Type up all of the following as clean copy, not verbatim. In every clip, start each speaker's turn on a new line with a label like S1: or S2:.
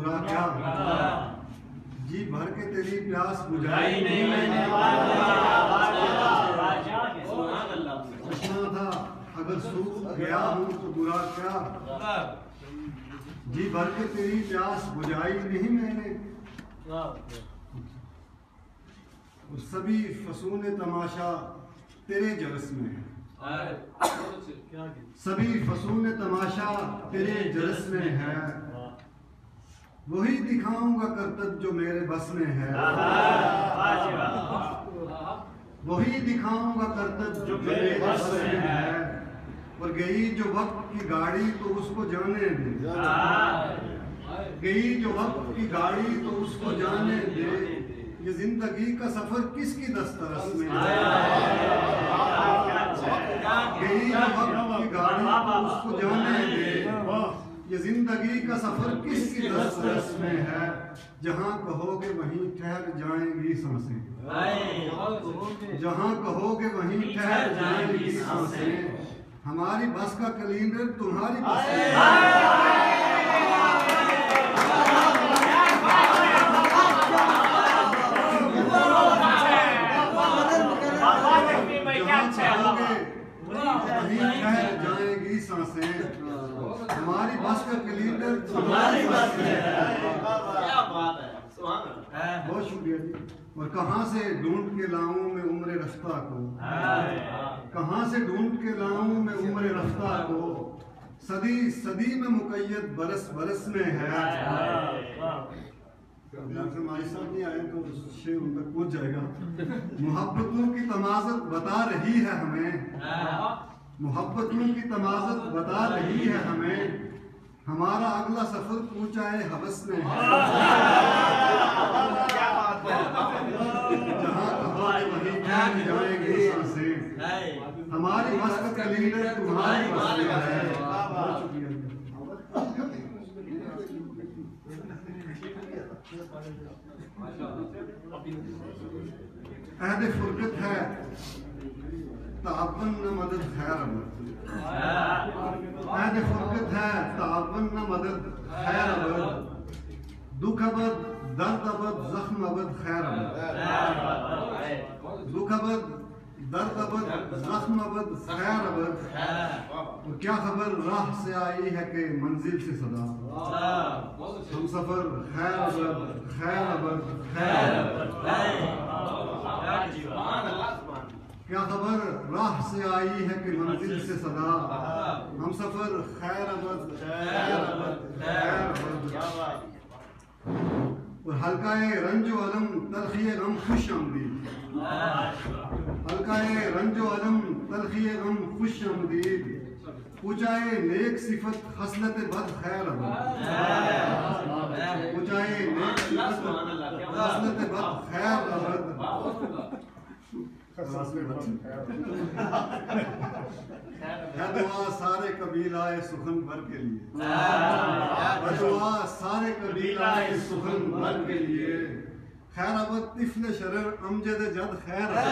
S1: बुरा क्या, जी भर के तेरी प्यास बुझाई नहीं मैंने। पूछना था अगर सूख गया हूँ तो बुरा क्या, जी भर के तेरी प्यास बुझाई नहीं मैंने। सभी फसून तमाशा तेरे जलस में है, सभी फसून तमाशा तेरे जलस में है। वही दिखाऊंगा करतब जो मेरे बस में है, वही दिखाऊंगा करतब जो मेरे बस में है। और गई जो वक्त की गाड़ी तो उसको जाने दे, गई जो वक्त की गाड़ी तो उसको जाने दे। ये जिंदगी का सफर किसकी दस्तरस में है, गई जो वक्त की गाड़ी तो उसको जाने दे। ये जिंदगी का सफर किसकी दस्तरस में है, जहाँ कहोगे वहीं ठहर जाएंगी सांसें, जहाँ कहोगे वहीं ठहर जाएंगी सांसें। हमारी बस का कैलेंडर तुम्हारी बस में है, वहीं ठहर जाएंगी सांसें। हमारी बस का कैलेंडर तुम्हारी बस में है। क्या बात है, बहुत शुक्रिया जी। और कहाँ से ढूंढ के लाऊं मैं उम्र रफ्ता को, कहाँ से ढूंढ के लाऊं मैं उम्र रफ्ता को। सदी सदी में मुकैयद बरस बरस में है। हमारे साथ नहीं आए तो शेर उन तक पहुंच जाएगा। मोहब्बतों की तमाज़त बता रही है हमें, मोहब्बतों की तमाज़त बता रही है हमें। हमारा अगला सफर ऊंचाए हवस में है, जहाँ कहोगे वहीं ठहर जाएंगी सांसें। हमारी बस का कैलेंडर तुम्हारी बस में है। अहद फुरकत है ताबन न मदद खैर अबद, अहद फुरकत है ताबन न मदद खैर अबद। दुख अबद दर्द अबद जख्म अबद खैर अबद, दुख अबद दर्द अबद जख्म अबद खैर अबद। और क्या खबर राह से आई है कि मंजिल से सदा, हम सफर खैर अबद खैर अबद खैर अबद। क्या खबर राह से आई है कि मंजिल से सदा, हम सफर खैर अबद खैर अबद खैर अबद। और हल्काए रंजो अलम तलखिए गम खुश आमदीद, हल्काए रंजो अलम तलखिए गम खुश आमदीद। पूछाए नेक सिफत हसलत बद खैर अबद, पूछाए नेक सिफत हसलत बद खैर अबद। है दुआ सारे कबीलाए सुखन भर के लिए, दुआ सारे कबीलाए सुखन भर के लिए। खैर अबद तिफल शरर अमजद जद खैर अबद,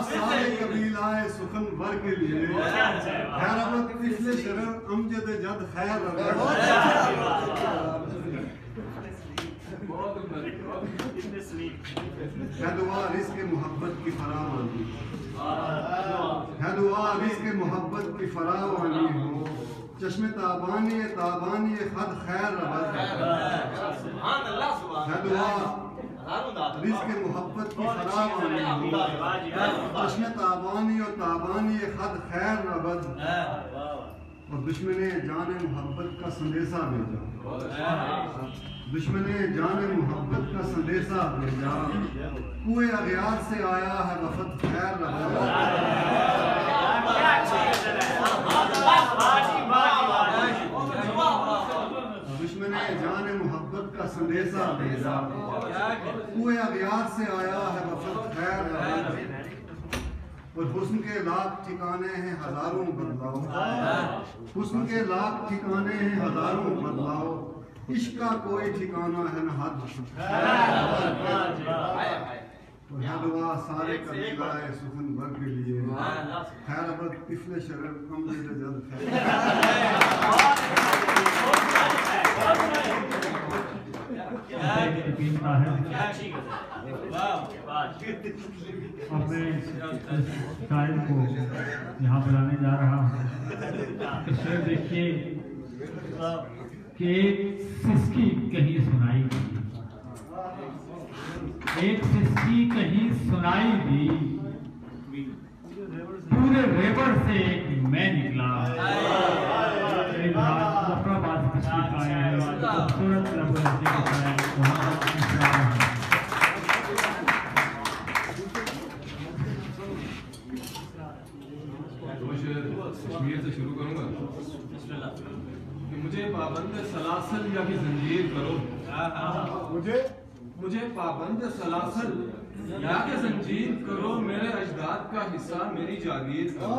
S1: सारे कबीलाए सुखन भर के लिए। खैर अबद तिफल शरर अमजद जद खैर अबद। है दुआ रिज़्क़ मोहब्बत की फरावानी, है दुआ रिज़्क़ मोहब्बत की फरावानी हो। चश्मे ताबानी ताबानी खद खैर अबद, है दुआ रिज़्क़ मोहब्बत की फरावानी हो। चश्मे ताबानी और ताबानी खद खैर अबद। और दुश्मने जाने मोहब्बत का संदेशा भेजा, दुश्मने जाने मोहब्बत का संदेशा भेजा। कुए अगियार से आया है वफद खैर अबद, दुश्मने जाने मोहब्बत का संदेशा भेजा। कुए अगियार से आया है वफद खैर अबद। और हुस्न के लाख ठिकाने हैं हजारों बदलाव, हुस्न के लाख ठिकाने हैं हजारों बदलाव। इश्क का कोई ठिकाना है न हद, है दुआ सारे कबीलाए सुखन भर के लिए खैर अब तिफले शरर कम दे जल्द
S2: अब मैं शायर को यहाँ बुलाने जा रहा हूँ। शेर देखिए कि एक सिसकी कहीं सुनाई दी, एक सिसकी कहीं सुनाई दी, पूरे रेवर से एक मैं निकला। मुजफ्फराबाद सिसकी का है, खूबसूरत लफ्ज़ है।
S3: कश्मीर से शुरू करूंगा कि मुझे पाबंद सलासल या कि जंजीर करो, मुझे पाबंद सलासल या कि जंजीर करो, मेरे अजदाद का हिस्सा मेरी जागीर करो।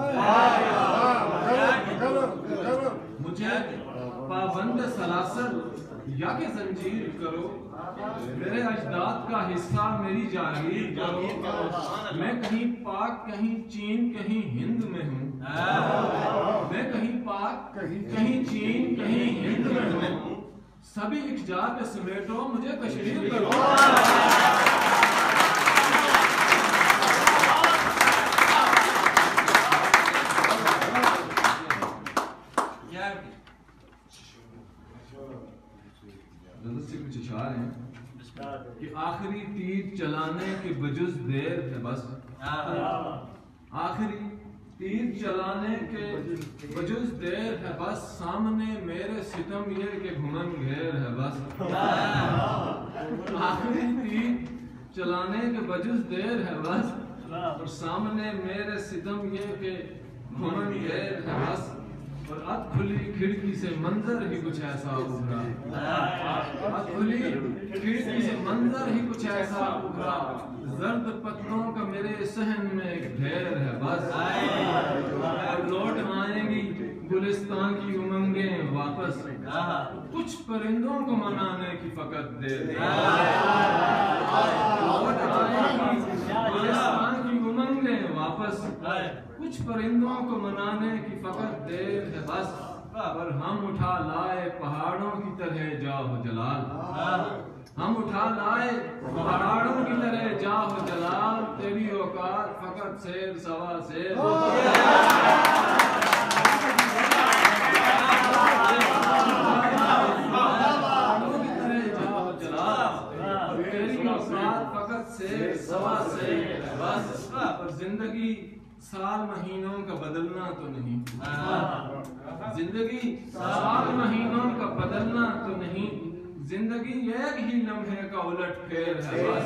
S3: मुझे पाबंद सलासल या कि जंजीर करो, मेरे अजदाद का हिस्सा मेरी जागीर करो। मैं कहीं पाक कहीं चीन कहीं हिंद में हूँ, मैं कहीं पाक कहीं चीन कहीं हिंद में हूँ, सभी इकजा पे समेटो मुझे कश्मीर करो। से कुछ इशार हैं कि आखिरी तीर चलाने के बजुज देर है बस, आखिरी तीर चलाने के बजुज देर है बस, सामने मेरे सितम ये के घुमन घेर है बस। आखिरी तीर चलाने के बजुज देर है बस, और सामने मेरे सितम ये के घुमन घेर है बस। और अध खुली खिड़की से मंजर ही कुछ ऐसा उभरा, अध खुली खिड़की से मंजर ही कुछ ऐसा उभरा, जर्द पत्तों का मेरे सहन में एक ढेर है बस। और लौट आएंगी गुलिस्तान की उमंगें वापस, कुछ परिंदों को मनाने की फकत देर। लौट आएंगी गुलिस्तान की उमंगें वापस, कुछ परिंदों को मनाने की फकत देर है बस। पर हम उठा लाए पहाड़ों की तरह जाहो जलाल, हम उठा लाए पहाड़ों की तरह जाहो जलाल, तेरी औकात फकत शेर सवा शेर। और जिंदगी साल महीनों का बदलना तो नहीं, जिंदगी साल महीनों का बदलना तो नहीं, जिंदगी एक ही लम्हे का उलट फेर है बस।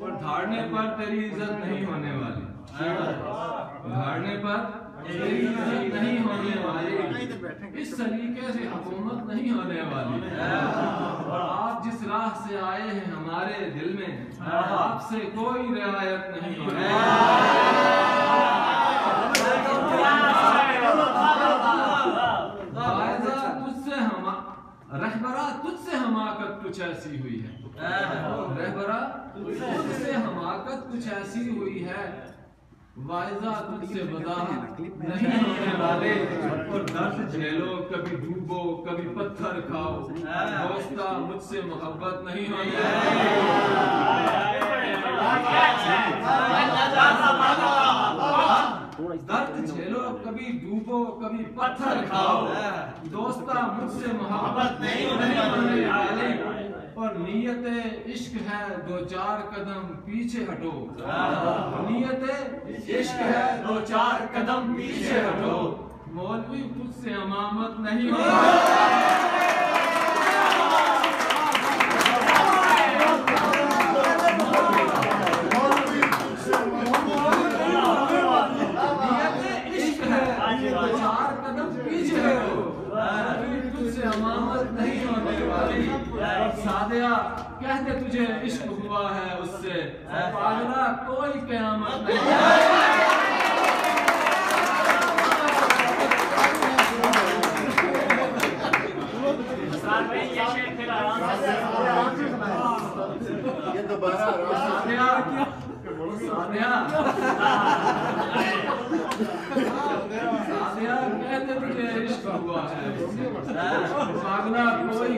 S3: और धारने पर तेरी इज्जत नहीं होने वाली, धारने पर तेरी इज्जत नहीं होने वाली, इस सलीके से हुकूमत नहीं होने वाली। और आप जिस राह से आए हैं हमारे दिल में, आपसे कोई रियायत नहीं होने वाली। तुझसे हम रहबरा तुझसे हमाकत कुछ ऐसी हुई है, रहबरा तुझसे हमाकत कुछ ऐसी हुई है, वाइजा तुझसे वज़ाहत नहीं होने वाले। और दर्द झेलो कभी डूबो कभी पत्थर खाओ, दोस्ता मुझसे मोहब्बत नहीं होने वाली। दर्द झेलो कभी डूबो कभी पत्थर खाओ, दोस्ता मुझसे मोहब्बत नहीं होने वाली। और नीयत इश्क है दो चार कदम पीछे हटो, नीयत इश्क है दो चार कदम पीछे हटो, मौलवी तुझसे अमामत नहीं होती। सादिया कहते तुझे इश्क हुआ है उससे, पागला कोई क़यामत नहीं। ये शेर
S1: ये दोबारा
S3: सादिया कहते तुझे इश्क हुआ है पागला कोई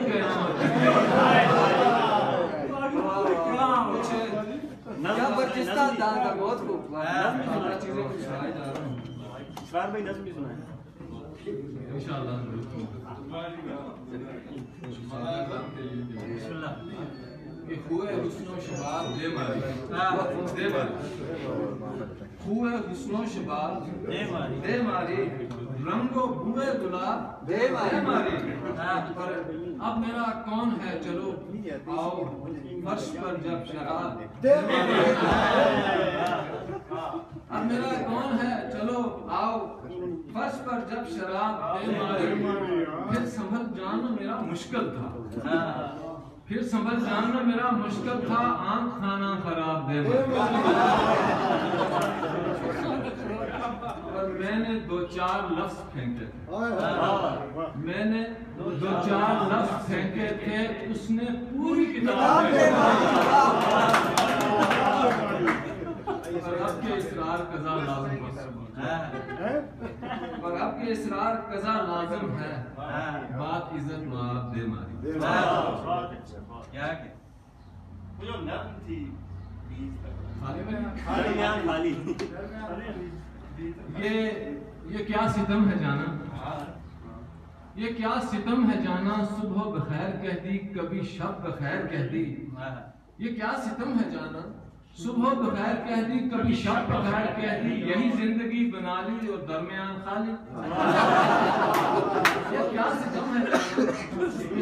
S4: क्या बर्चिस्ता दान का बहुत खूब
S3: चीजें सुनाई जा रहा हूँ
S5: इस्रार भाई नज़्म भी सुनाए
S3: इंशाअल्लाह कि हुए हुस्नो शबाब दे मारी हुए हुस्नो शबाब दे मारी रंगो बुए गुलाब
S4: दे मारी
S3: पर अब मेरा कौन है चलो आओ फर्श पर जब शराब
S4: दे मारी
S3: अब मेरा कौन है चलो आओ फर्श पर जब शराब दे मारी फिर संभल जाना मेरा मुश्किल था फिर संभल जानना मेरा मुश्किल था आंख खाना खराब दे और मैंने 2-4 लफ्ज फेंके थे मैंने 2-4 लफ्ज फेंके थे उसने पूरी किताब और आपके इसरार कज़ा लाज़िम और आपके इसरार कज़ा लाज़िम है बात इज्जत माफ दे मारी
S5: क्या वो जो नर्म थी
S3: खाली ये क्या सितम है जाना ये क्या सितम है जाना सुबह बखैर कह दी कभी शब बखैर कह दी ये क्या सितम है जाना सुबह बखैर कह दी कभी शब बखैर कह दी यही जिंदगी बना ली और दरमियान खाली ये क्या सितम है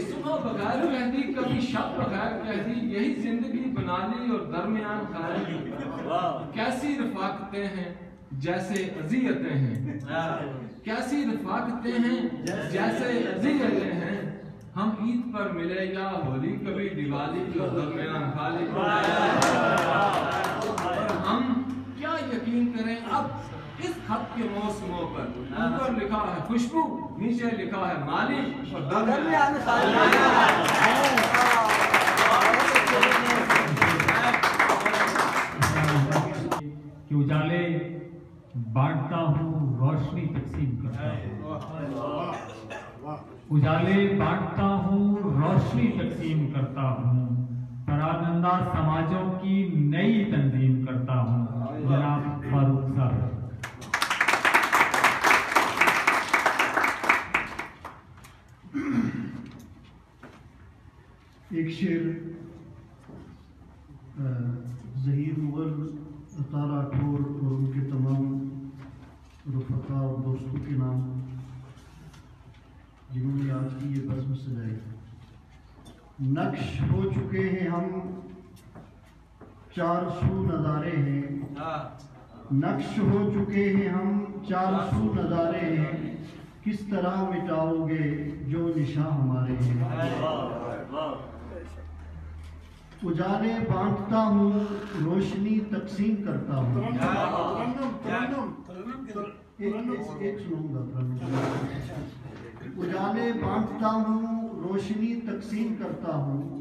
S3: सुबह बखैर कह दी कभी शब बखैर कह दी यही जिंदगी बना ली और दरमियान खाली कैसी रफाकतें हैं जैसे अज़ियतें हैं कैसी रफाकतें हैं जैसे अज़ियतें हैं हम ईद पर मिले या होली कभी दिवाली और दरमियान खाली और हम क्या यकीन करें अब इस खत के मौसमों पर ऊपर लिखा है खुशबू नीचे लिखा है माली और दरमियान खाली
S2: कि उजाले बांटता हूँ रोशनी तकसीम करता हूँ उजाले बांटता हूँ रोशनी तकसीम करता हूँ परागंदा समाजों की नई तंजीम करता हूँ जनाब फारूक साहब
S1: एक शेर ज़हीर मुग़ल अता राठौर और उनके तमाम रफ़क़ा और दोस्तों के नाम जिन्होंने आज की ये बज़्म सजाई नक्श हो चुके हैं हम 400 नज़ारे हैं नक्श हो चुके हैं हम 400 नज़ारे हैं किस तरह मिटाओगे जो निशा हमारे हैं उजाले बांटता हूँ रोशनी तकसीम करता हूँ एक सुनूंगा उजाले बांटता हूँ रोशनी तकसीम करता हूँ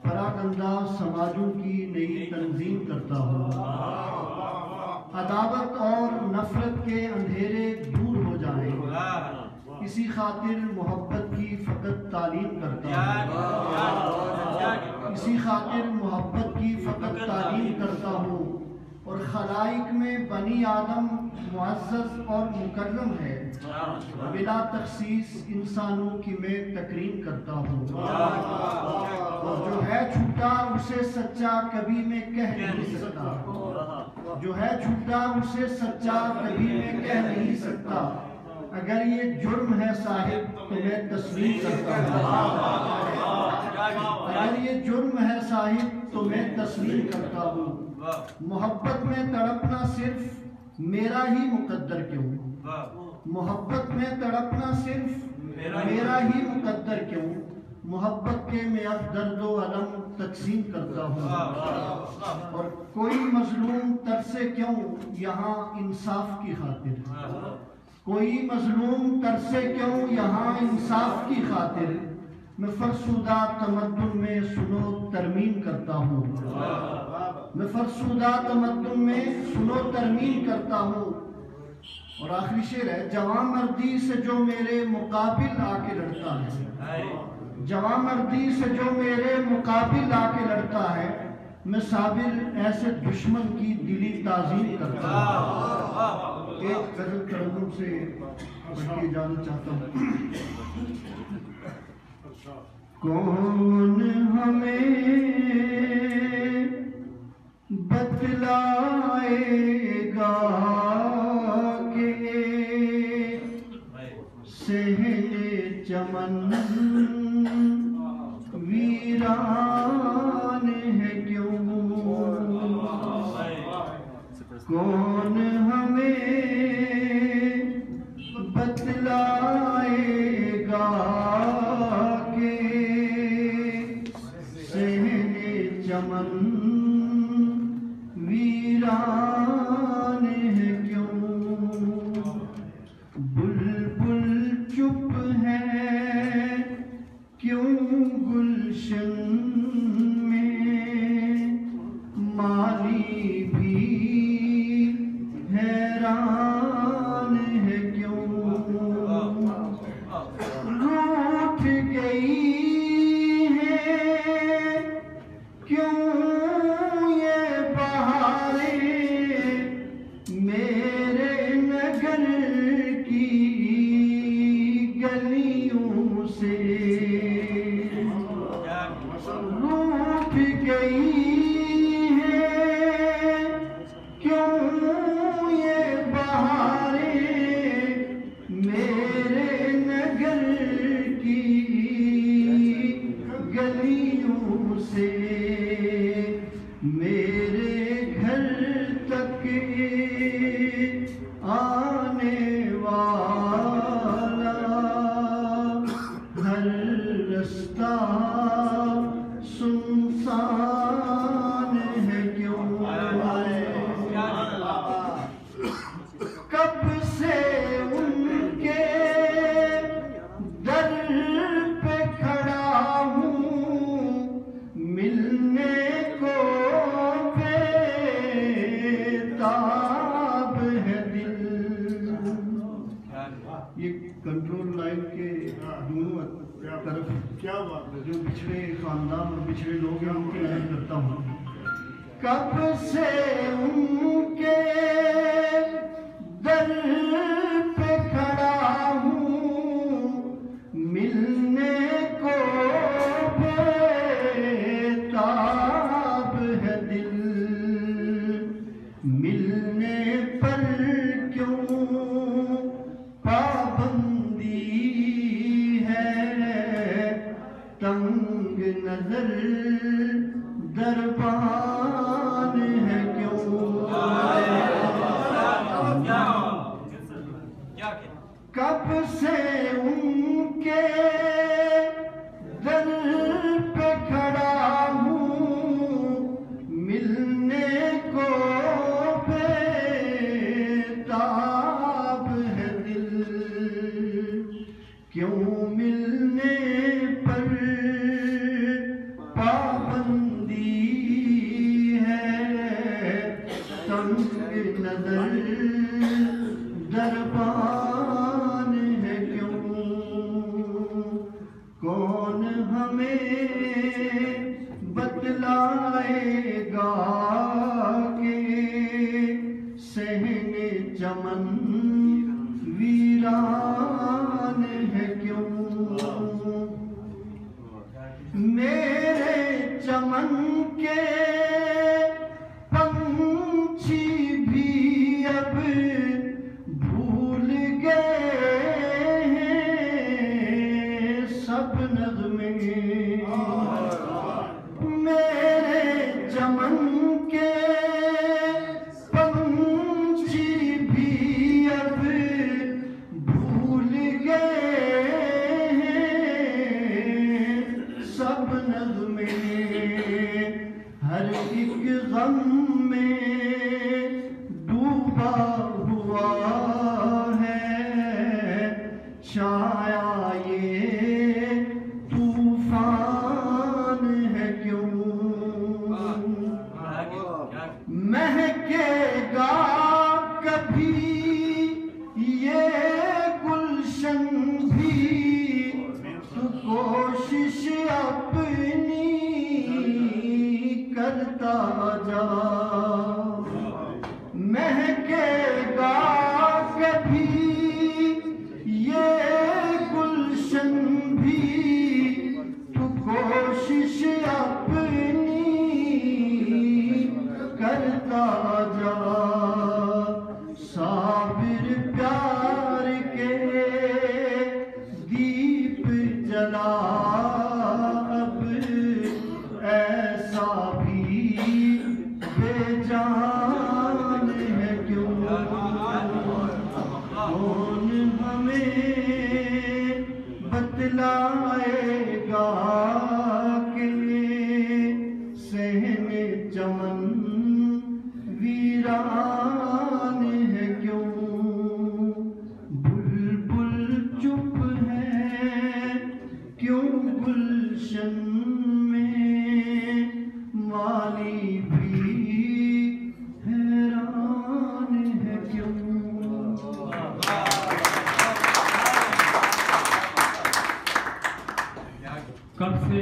S1: परागंदा समाजों की नई तंजीम करता हूँ अदावत और नफरत के अंधेरे दूर हो जाएं इसी खातिर मोहब्बत की फ़कत तालीम करता हूँ इसी खातिर मोहब्बत की फ़कत तालीम करता हूँ और खलाइक में बनी आदम मुअज़्ज़ज़ और मुकर्रम है बिला तख़सीस इंसानों की मैं तकरीम करता हूँ और जो है झूठा उसे सच्चा कभी मैं कह नहीं सकता जो है झूठा उसे सच्चा कभी मैं कह नहीं सकता अगर ये जुर्म है साहिब तो मैं तस्लीम करता हूँ अगर ये जुर्म है साहिब तो मैं तस्लीम करता हूँ मोहब्बत में तड़पना सिर्फ मेरा ही मुकद्दर क्यों मोहब्बत में तड़पना सिर्फ मेरा ही मुकद्दर क्यों मोहब्बत के मैं अब दर्दो अलम तकसीम करता हूँ और कोई मजलूम तरसे क्यों यहाँ इंसाफ की खातिर कोई मजलूम तरसे क्यों यहाँ इंसाफ की खातिर
S6: मैं फरसुदा तमद्दुन में सुनो तरमीम करता हूँ, मैं फरसुदा तमद्दुन में सुनो तरमीम करता हूँ। और आखिरी शेर है, जवां मर्दी से जो मेरे मुकाबिल आके लड़ता है, जवां मर्दी से जो मेरे मुकाबिल आके लड़ता है, मैं साबिर ऐसे दुश्मन की दिली ताज़ीम करता हूँ। एक गजल तरन्नुम से पढ़ के जाना चाहता हूँ। कौन हमें बतलाएगा के सहने चमन वीरान है क्यों, कौन हमें बतलाएगा के सहने चमन वीरान है क्यों। बुलबुल चुप है क्यों गुलशन में, माली भी हैरान है क्यों। रूठ गई है क्यों ये बहारें मेरे नगर की गलियों से, रूठ गई है क्यों ये बहारें मेरे नगर की गलियों से। मेरे घर तक आने वाला हर रास्ता सुनसान है क्यों। कब से उनके दर पे खड़ा हूँ, मिलने को बेताब है दिल। ये कंट्रोल लाइन के दोनों तरफ
S1: क्या बात है,
S6: जो पिछड़े खानदान और पिछड़े लोग हैं उनकी लाइन करता हूँ। कब से उनके दर पे खड़ा हूँ, मिलने को बेताब है दिल। मिलने पर क्यों पाबंदी है, तंग नजर दरबान है क्यों। कब से उनके दर पे खड़ा हूँ, मिलने को बेताब है दिल। क्यों मिलने पर पाबंदी है, तंग नजर दरबान है क्यों। कौन हमें बतलाएगा के सहने चमन वीरान है क्यों। मेरे चमन के पंछी भी अब भूल गए हैं सब नग़्मे। मेरे चमन के पंछी भी अब भूल गए हैं सब नग़्मे। हर एक गम में डूबा हुआ है, छाया ये तू अपनी करता जा, महकेगा कभी ये गुलशन भी, तू कोशिश अपनी करता जा। साबिर प्यार के दीप जला, अब ऐसा भी बेजान है क्यों, कौन हमें बतलाएगा कि सहने चमन वीरान है क्यों। बुलबुल चुप है क्यों गुलशन में, माली भी हैरान है क्यों।
S2: कब से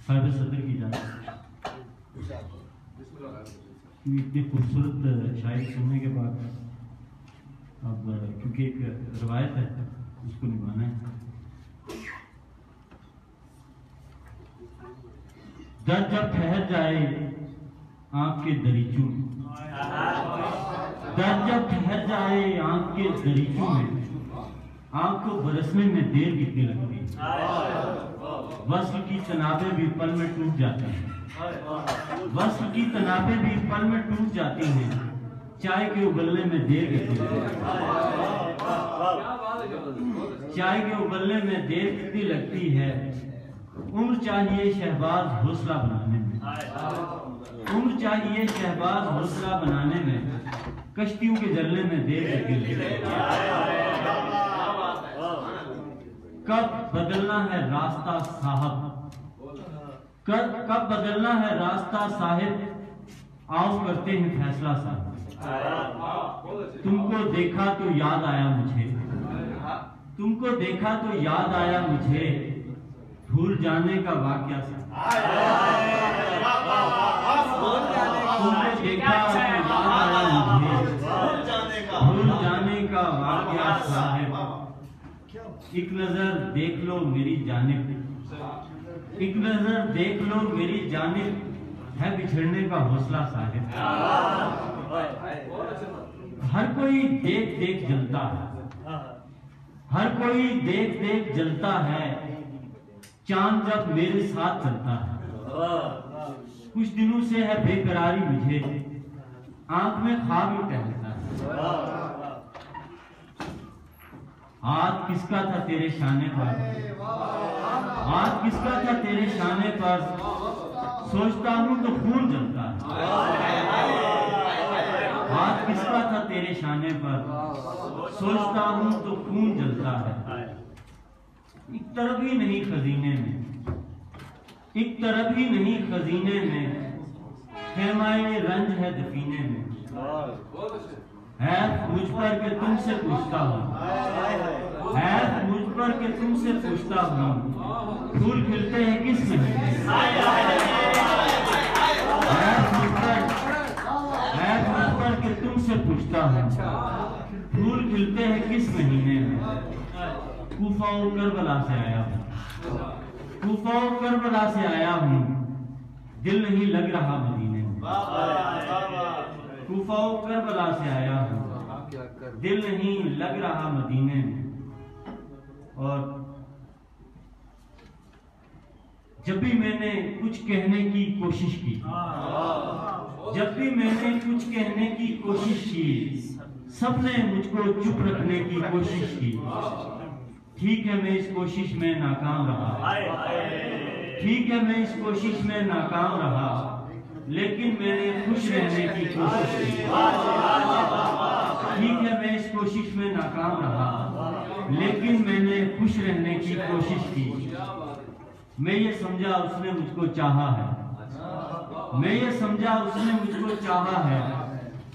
S2: साहिब सदर की जान इतनी खूबसूरत शायरी सुनने के बाद अब क्योंकि एक रवायत है उसको निभाना है। दर्द जब ठहर जाए आंख के दरीचों में, दर्द जब ठहर जाए आंख के दरीचों में, आंख को बरसने में देर कितनी लगती है। वस्ल की तनाबे भी पल में टूट जाती हैं, वस्ल की तनाबे भी पल में टूट जाती हैं, चाय के उबलने में देर कितनी लगती है। चाय के उबलने में देर कितनी लगती है। उम्र चाहिए शहबाज हौसला बनाने में, उम्र चाहिए शहबाज हौसला बनाने में, कश्तियों के जलने में देर कितनी लगती है। कब बदलना है रास्ता साहब, कब बदलना है रास्ता साहिब, आओ करते हैं फैसला साहब। तुमको देखा तो याद आया मुझे, तुमको देखा तो याद आया मुझे, भूल जाने का वाकया साहब। तुमको देखा तो याद आया मुझे, भूल जाने का वाकया साहब। एक नजर देख लो मेरी जानिब, एक नजर देख लो मेरी जानिब, है बिछड़ने का हौसला साहिब। हर कोई देख देख जलता है, हर कोई देख देख जलता है, चांद जब मेरे साथ चलता है। कुछ दिनों से है बेकरारी मुझे, आंख में ख्वाब ही टहलता है। हाथ किसका था तेरे शाने पर, हाथ किसका था तेरे शाने पर, सोचता हूँ तो खून जलता है। हाथ किसका था तेरे शाने पर, सोचता हूँ तो खून जलता है। एक तरफ ही नहीं खजीने में, एक तरफ ही नहीं खजीने में, खेमाए रंज है दफीने में। है मुझ पर के तुमसे पूछता हूँ, है मुझ पर के तुमसे पूछता हूँ, फूल खिलते हैं किस महीने। है मुझ पर के तुमसे पूछता हूँ, फूल खिलते हैं किस महीने में। कूफा और करबला से आया हूँ, कूफा और करबला से आया हूँ, दिल नहीं लग रहा मदीने में। कूफा और करबला से आया हूँ, दिल नहीं लग रहा मदीने में। और जब भी मैंने कुछ कहने की कोशिश की, जब भी मैंने कुछ कहने की कोशिश की, सबने मुझको चुप रखने की कोशिश की। ठीक है मैं इस कोशिश में नाकाम रहा, ठीक है मैं इस कोशिश में नाकाम रहा, लेकिन मैंने खुश रहने की कोशिश की। ठीक है मैं इस कोशिश में नाकाम रहा, लेकिन मैंने खुश रहने की कोशिश की। मैं ये समझा उसने मुझको चाहा है, मैं ये समझा उसने मुझको चाहा है,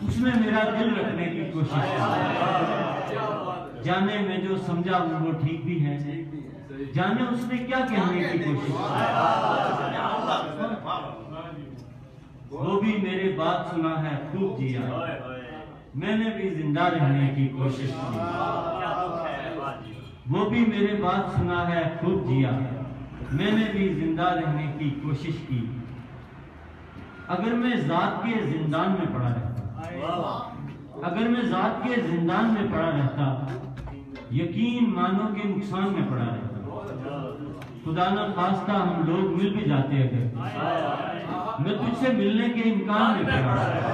S2: उसने मेरा दिल रखने की कोशिश की। जाने मैं जो समझा वो ठीक भी है, जाने उसने क्या कहने की कोशिश की। वो भी मेरे बात सुना है खूब जिया, मैंने भी जिंदा रहने की कोशिश की। वो भी मेरे बात सुना है खूब जिया, मैंने भी जिंदा रहने की कोशिश की। अगर मैं जात के जिंदान में पड़ा रहता, अगर मैं जात के जिंदान में पड़ा रहता, यकीन मानो के नुकसान में पड़ा रहता। खुदा न खास्ता हम लोग मिल भी जाते अगर मैं तुझसे मिलने के इम्कान में पड़ा रहता।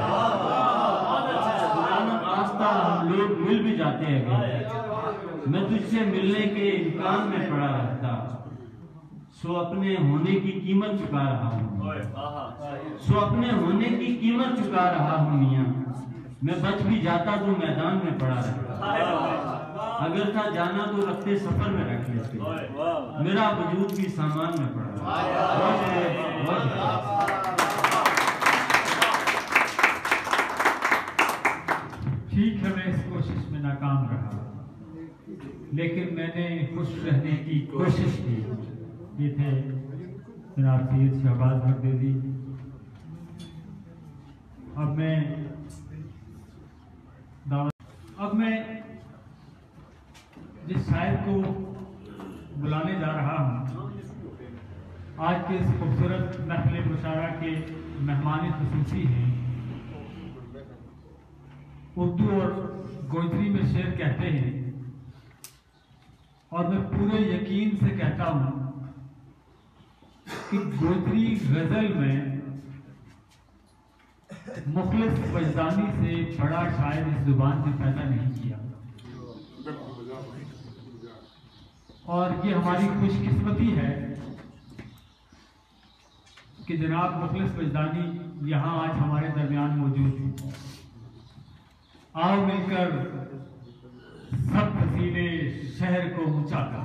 S2: खुदा न खास्ता हम लोग मिल भी जाते अगर मैं तुझसे मिलने के इम्कान में पड़ा रहता। सो अपने होने की कीमत चुका रहा हूँ, सो अपने होने की कीमत चुका रहा हूँ मियाँ। मैं बच भी जाता तो मैदान में पड़ा रहता। अगर था जाना तो रखते सफर में रख लेते, मेरा वजूद भी सामान में पड़ा।
S7: ठीक है, मैं इस कोशिश में नाकाम रहा, लेकिन मैंने खुश रहने की कोशिश की। ये थे जनाब सैयद शहबाज बगदादी। अब मैं जिस शायर को बुलाने जा रहा हूँ, आज के इस खूबसूरत महफिल मुशायरा के मेहमान खुसूसी हैं। उर्दू और गोजरी में शेर कहते हैं, और मैं पूरे यकीन से कहता हूँ कि गोजरी गजल में मुखलिस वजदानी से बड़ा शायर इस जुबान से पैदा नहीं किया। और ये हमारी खुशकिस्मती है कि जनाब मुखलिस वजदानी यहाँ आज हमारे दरमियान मौजूद हैं। आओ मिलकर सब फसीले शहर को ऊंचा कर,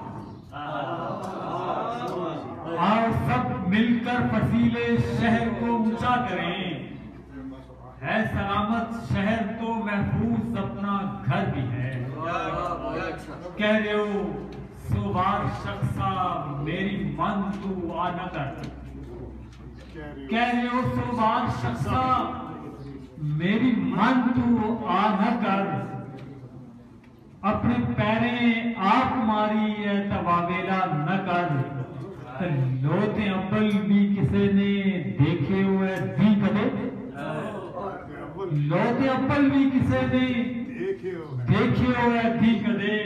S7: आओ सब मिलकर फसीले शहर को ऊंचा करें। है सलामत शहर तो महफूज अपना घर भी है। कह रहे हो सुबार शख्सा मेरी मन तू आ न कर, कह रहे हो सुबार शख्सा मेरी मन तू आ न कर। अपने पैरें आप मारी तवावेला न कर। लोते अब्बल भी किसी ने देखे हुए दी कदे, लोते अब्बल भी किसी ने देखे हुए दी कदे।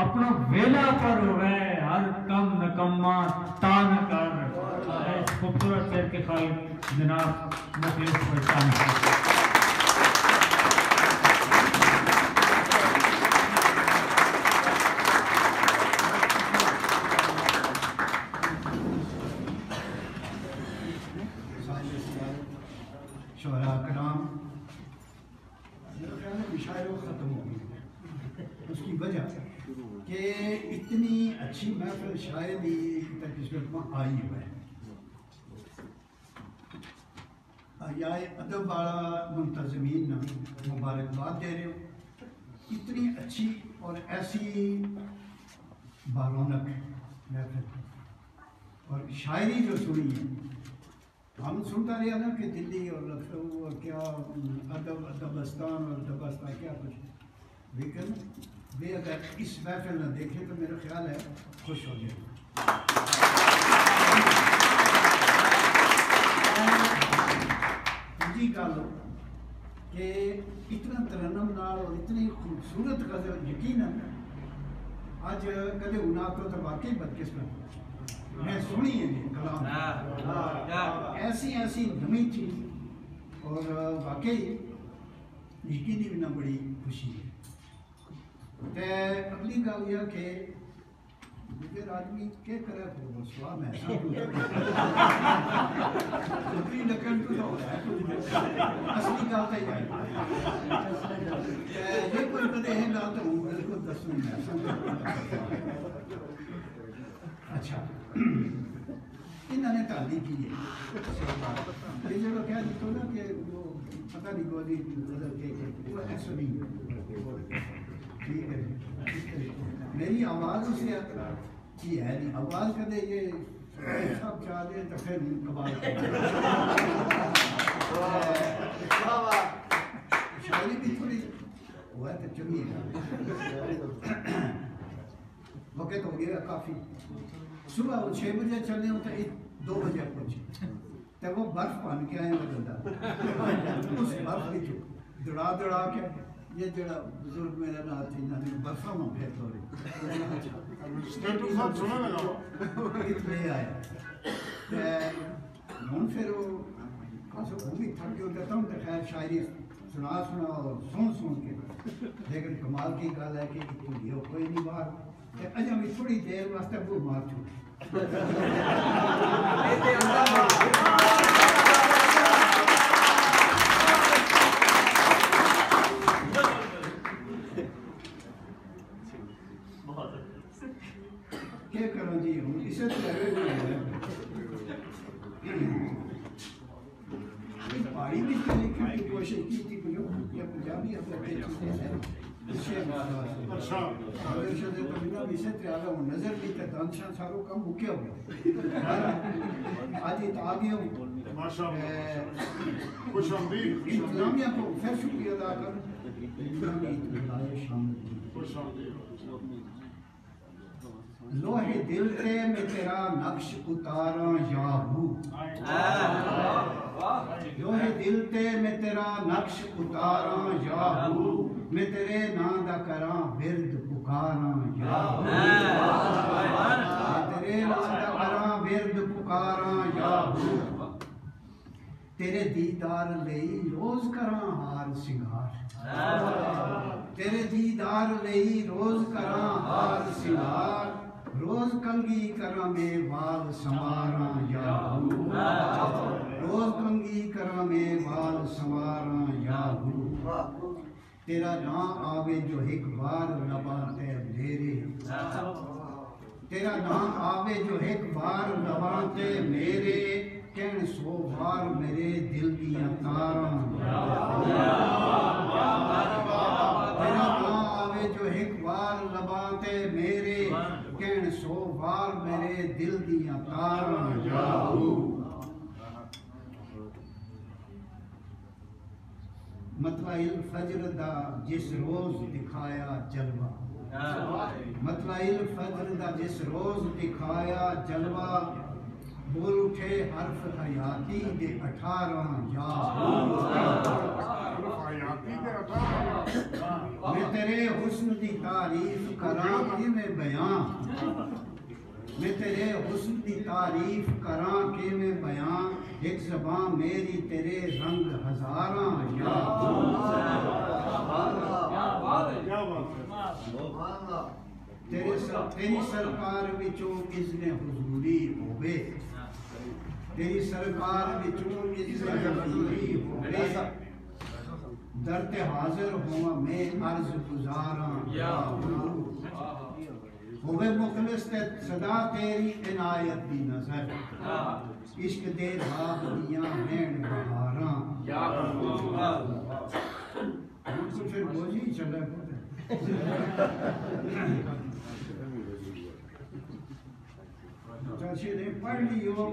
S7: अपना वेला पर हुए हर कम नकम्मा तान कर। इस खूबसूरत शेर के खालिक जनाब मुखलिस वजदानी।
S1: उसकी वजह कि इतनी अच्छी महफिल शायद ही तक किस्मत में आई हुआ है। या अदब वाला मुंतज़मीन मुबारकबाद दे रहे हो। इतनी अच्छी और ऐसी बारौनक महफिल और शायरी जो सुनी है, हम सुनता रहे ना कि दिल्ली और लखनऊ और क्या अदबस्तान और दबस्तान क्या कुछ, लेकिन वे अगर इस महफिल न देखे तो मेरा ख्याल है खुश हो जाए। जी कह लो कि इतना तरन्नम नाल और इतनी खूबसूरत गज़ल यकीनन आज कदे उना तो वाकई बदकिस्मत मैं सुनी है कलाम ऐसी ऐसी नई चीज और वाकई यकीनी भी ना बड़ी खुशी है। ते अगली गल यह कि गुजर आदमी के करे वो स्वाब है अपनी लकन तो असली गल तो ये कोई कदे है गल तो बिल्कुल दसूं मैं। अच्छा
S8: इन्होंने ताली की है ये जो क्या लिखो ना कि वो पता नहीं गोली बदल के वो ऐसा नहीं है ठीक है मेरी आवाज़ उसे की है नहीं आवाज़ कदे ये सब चाह दे तो फिर कबाल शायरी भी थोड़ी वो है तो चुनी वक्त हो गया काफ़ी सुबह वो 6 बजे चलने होता 2 बजे पहुंचे तो वो बर्फ पहन के आए बंदा उस बर्फ की दड़ा के ये जरा बुजुर्ग मेरा ना थी ना बर्फा में फिर थोड़ी इतने आए हम फिर वो खासो वो भी थक गया होता हूँ तो खैर शायरी सुना और सुन के लेकिन कमाल की गल है कि कोई नहीं बाहर अजा भी थोड़ी देर वास्ते वो मार छूट क्या करो जी हम इसे पहाड़ी भी लिखने की कोशिश की थी या पंजाबी नजर भी दानशाह सारो कम मुक्के हो गया आज आ गया इंतजामिया को फिर शुक्रिया अदा कर लोहे दिल ते मैं तेरा नक्श उतारा याहू लोहे दिल ते मैं तेरा नक्श उतारा याहू मैं तेरे नां दा करा बिरद पुकारा याहू तेरे नां दा करा बिरद पुकारा याहू तेरे दीदार लई रोज करा हार सिंगार तेरे दीदार लई रोज करा हार सिंगार रोज कंगी करा में वाल संवारा याहू रोज कंगी करा में वाल संवारा याहू तेरा ना आवे जो एक बार लबाते मेरे तेरा ना आवे जो एक बार लबाते मेरे कहन सो बार मेरे दिल दिया तारा तेरा ना आवे जो एक बार लबाते मेरे कहन सो बार मेरे दिल दिया तारा याहू मतलाइल फजर दा जिस रोज दिखाया जलवा मतलाइल फजर दा जिस रोज दिखाया जलवा बोल उठे हर्फ हयाती दे 18 याहू मैं तेरे हुस्न दी तारीफ करां कि मैं बयां मैं तेरे हुस्न दी तारीफ करां कि मैं बयां एक ज़बां मेरी तेरे रंग हज़ारां याहू तेरी सरकार विचों इज़्ने हुज़ूरी होवे तेरी सरकार विचों इज़्ने हुज़ूरी होवे दरते हाजिर हुआ मैं अर्ज गुजारां याहू होवे मुखलिस ते सदा तेरी इनायत दी नजर इश्क दे राह दियां हैं बहारां याहू तो फिर बोझी चले चाची ने पढ़ लियो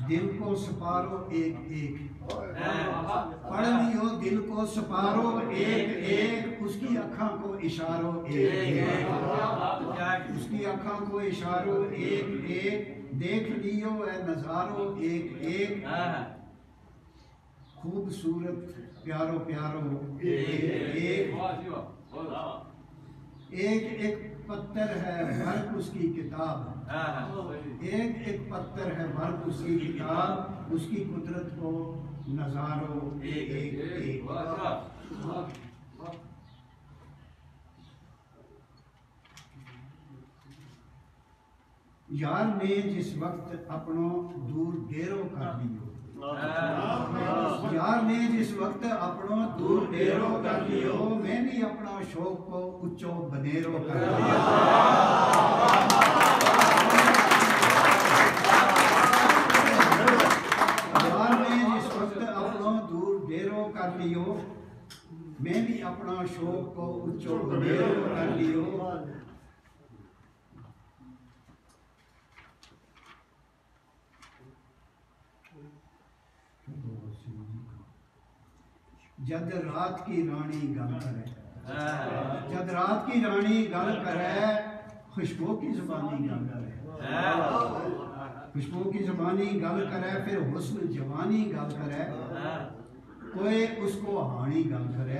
S8: दिल को सपारो एक एक पढ़ लियो दिल को सपारो एक एक उसकी अखा को इशारो एक एक उसकी अखा को इशारो एक एक देख लियो ए नजारो एक एक खूबसूरत प्यारो प्यारो एक एक पत्थर है वर्क उसकी किताब एक एक पत्थर है वर्क उसकी किताब उसकी कुदरत को नजारो एक एक यार ने जिस वक्त अपनों दूर डेरो कर लियो यार ने जिस वक्त अपनों दूर डेरो कर लियो मैं भी अपना शौक को उच्चो बनेरो कर लियो मैं भी अपना शौक को उच्चो कर लियो। जद रात की रानी गल करे, जद रात की रानी गल करे, खुशबू की जुबानी गल करे, खुशबू की जुबानी गल करे, फिर हुस्न जवानी गल करे, कोई उसको हानी गल करे,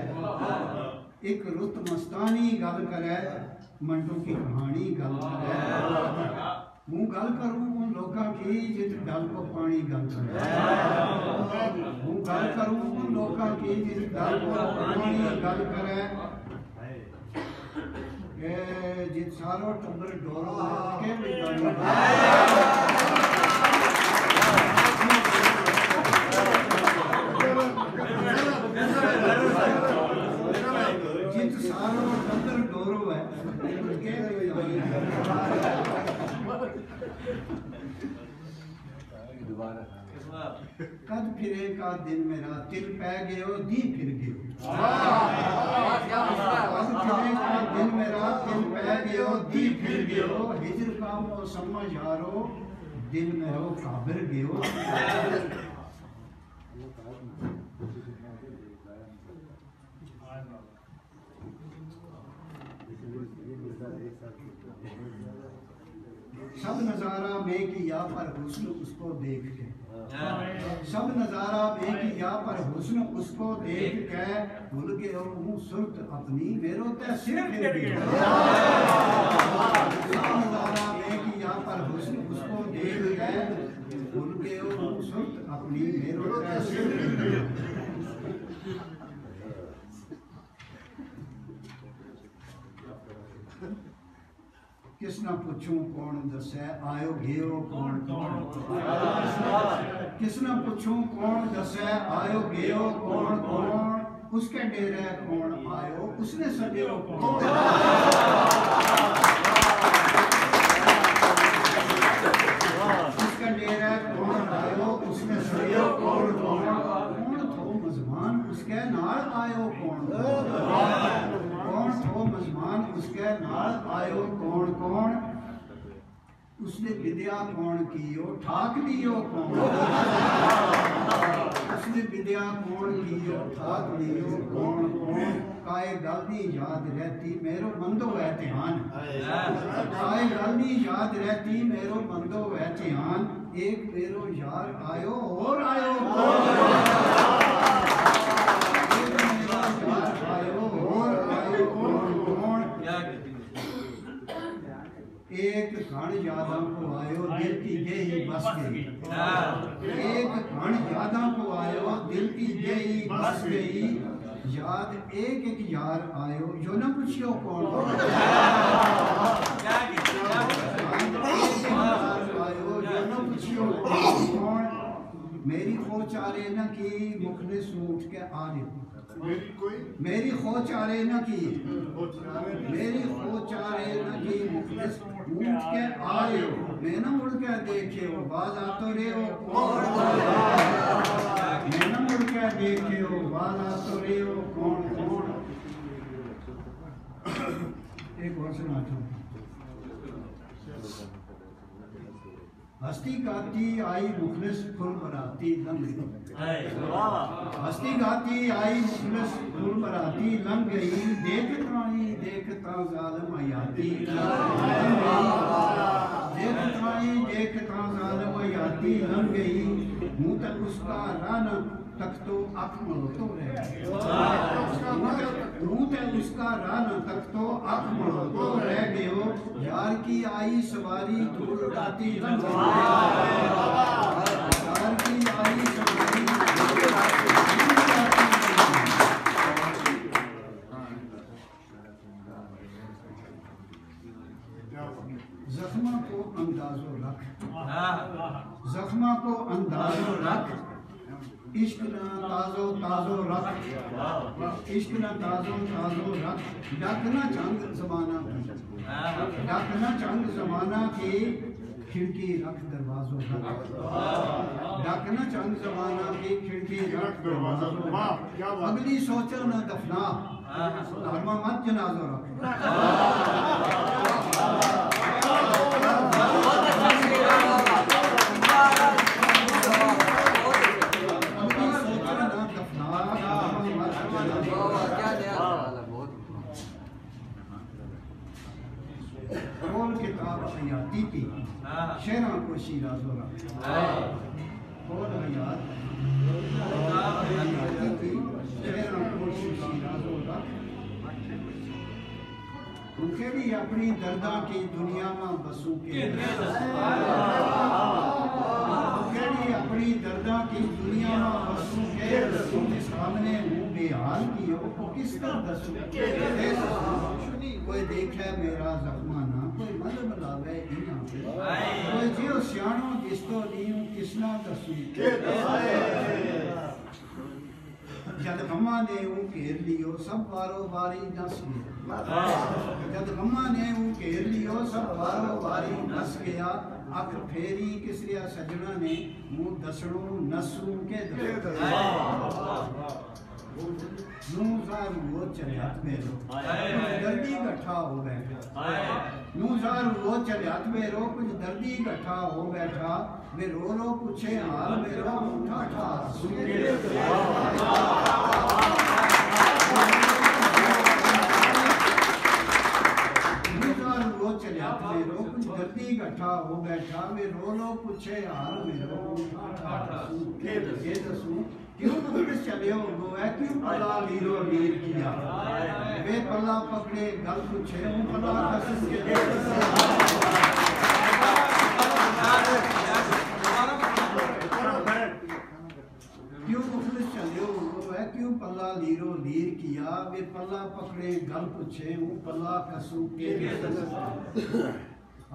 S8: एक रुत मस्तानी गल करे, मंडों की कहानी गल करे। हूँ गल करूँ उन लोगों की जिस गल को पानी गल करे, हूँ गल करूँ उन लोगों की जिस गल को पानी गल करे, जिस सारो टब्बर डोरो के भी जित सारो टब्बर डोरो है कद फिरे का दिन मेरा तिल पै गयो दी फिर गयो, कद फिरे का दिन मेरा तिल पै गयो दी फिर गयो, हिजर का मौसम यारो दिल मेरो काबिर गयो। सब नजारा मैं किया पर हुस्न उसको देख के, सब नजारा मैं किया पर हुस्न उसको देख के, भूल गए हूँ सुरत अपनी मेरो ते सिर फिर गया। सब नजारा मैं किया पर हुस्न उसको देख के, भूल गए हूँ सुरत अपनी मेरो ते सिर फिर गया। किस ना पूछूं कौन दसे आयो गयो कौन कौन, किस ना पूछूं कौन दसे आयो गयो कौन कौन, उसके डेरे कौन आयो उसने सदियो कौन, उसके डेरे कौन आयो उसने सदियो कौन कौन, कौन थो मजमान उसके नाल आयो कौन कौन थो मजमान उसके नाल आयो कौन कौन, उसने विद्या कौन कियो ठाक लियो कौन, उसने विद्या कौन कियो ठाक लियो कौन कौन, काए गल दी याद रहती मेरो बंदो है ध्यान, काए गल दी याद रहती मेरो बंदो है ध्यान, एक मेरो यार आयो और आयो कौन, एक कण यादा को आयो दिल की गई बस गई, एक कण यादा को आयो दिल की गई बस गई, याद एक एक यार आयो जो न पूछियो कौन आयो जो न पूछियो कौन, मेरी खोचारे न की मुखलिस उठ के आ रही, मेरी खोचारे न की, मेरी खोचारे न की मुखलिस उठ के आयो, मैं न मुड़ के देखे हो बाज आतो रे हो कौन, मैं न मुड़ के देखे हो बाज आतो रे हो कौन कौन। एक और सुनाता हूँ। हस्ती गाती आई मुखलिस फुल बराती लंघ गई, हस्ती गाती आई मुखलिस फुल बराती लंघ गई, देखता जालिम हयाती, देखता जालिम हयाती लंघ गई, मुँह तक उसका रान तक तो अकमल तो रह, मुँह तक उसका रान तक तो अकमल तो रह गयो, यार की आई सवारी दूर उड़ाती लंघ गई, यार की आई सवारी दूर उड़ाती जख्मा को अंदाजो रख, जख्मा को अंदाजो रख, इश्क ना ताजो ताजो रख, इश्क ना ताजो ताजो रख, डकना चंग जमाना की, डकना चंग जमाना की, खिड़की रख दरवाजों डाकना चंद जमाना की खिड़की रख दरवाजों अगली सोचो न दफना धर्मा मत जनाजो हयाती की शेरा को शीरा जोरा और हयाती की शेरा को शीरा जोरा उनके भी अपनी दर्दा की दुनिया में बसू के उनके भी अपनी दर्दा की दुनिया में बसू के उनके सामने मुंह बेहाल की हो किस तरह दसू कोई देखे मेरा जख्माना कोई मतलब लावे इना कोई जियो सियाणो जिस्तो नीऊ किसना दसू जद गम्मा ने घेर लियो सब बारो बारी नस गया जद गम्मा ने घेर लियो सब बारो बारी नस गया अख फेरी किसरिया सजना ने मुंह दसड़ो नसू के नूज़ार वो चलियात मेरो दर्दी इकट्ठा हो बैठा नूज़ार वो चलियात मेरो कुछ दर्दी इकट्ठा हो बैठा वे रो पूछे हाल मेरो उठा ठा नूज़ार वो चलियात मेरो कुछ दर्दी इकट्ठा हो बैठा वे रो पूछे हाल मेरो उठा ठा के दसू क्यों पुलिस चले हो है क्यों पल्ला लीरो लीर किया वे पल्ला पकड़े गल पूछे हूं पल्ला कस के क्यों पुलिस चले हो है क्यों पल्ला लीरो लीर किया वे पल्ला पकड़े गल पूछे हूं पल्ला कसू के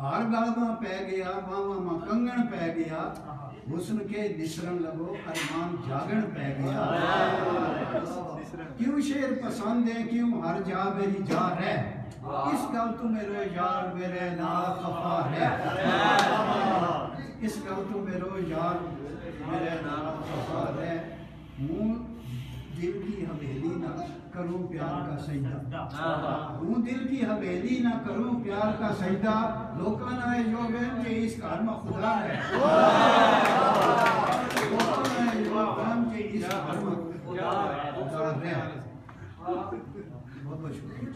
S8: हार गल में पै गया बावा में कंगन पै गया हुस्न के निसरन लगो अरमान जागन पै गया क्यों शेर पसंद है क्यों हर जा मेरी जा है इस गल तू मेरे यार मेरे नाल खफा है इस गल तू मेरे यार मेरे नाल खफा है हूं दिल की हवेली ना करूं प्यार का सजदा हूं दिल की हवेली ना करूं प्यार का सजदा लोका ना योग है कि इस घर में खुदा है लोका ना योग है कि इस घर में खुदा है बहुत बहुत शुक्रिया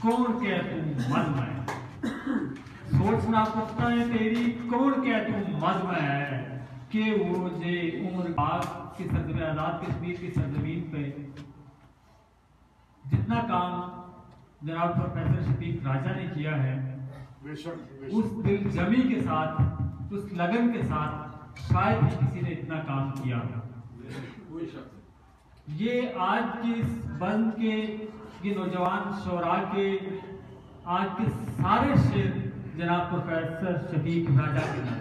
S7: कौन क्या तू मद में सोचना पुख्ता है तेरी कौन क्या तू मद में है कि वो जे उम्र बाग की सरजमीन आजाद कश्मीर की सरजमीन पे जितना काम जनाब प्रोफेसर शफीक राजा ने किया है उस दिल जमी के साथ उस लगन के साथ शायद ही किसी ने इतना काम किया है। ये आज के इस बंद के ये नौजवान शोरा के आज के सारे शेर जनाब प्रोफेसर शफीक राजा के नाम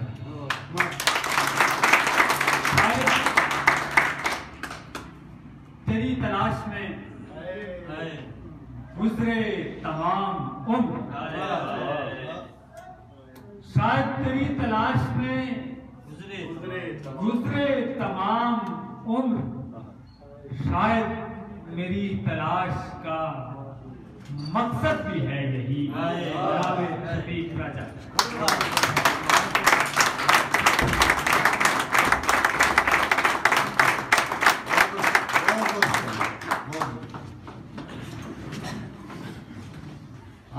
S7: तेरी तलाश में गुजरे तमाम उम्र शायद तेरी तलाश में गुजरे तमाम उम्र शायद मेरी तलाश का मकसद भी है यही जनाब शफीक राजा।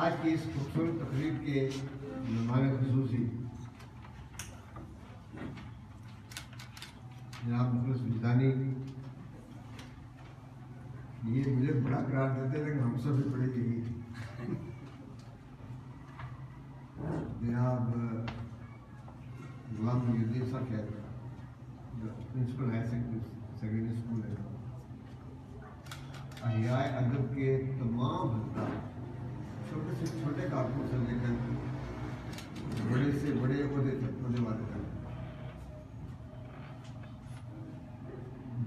S1: आज की इस खूबसूरत तकरीब के मेहमान खुसूसी जनाब मुखलिस विजदानी ये मुझे बड़ा करार देते थे कि हमसे भी बड़ी यही जनाब गुलाम मुजुद्दीन साहब प्रिंसिपल हायर सेकेंडरी स्कूल है अहियाए अदब के तमाम छोटे से छोटे कारकुन से लेकर बड़े से बड़े ओहदे वाले तक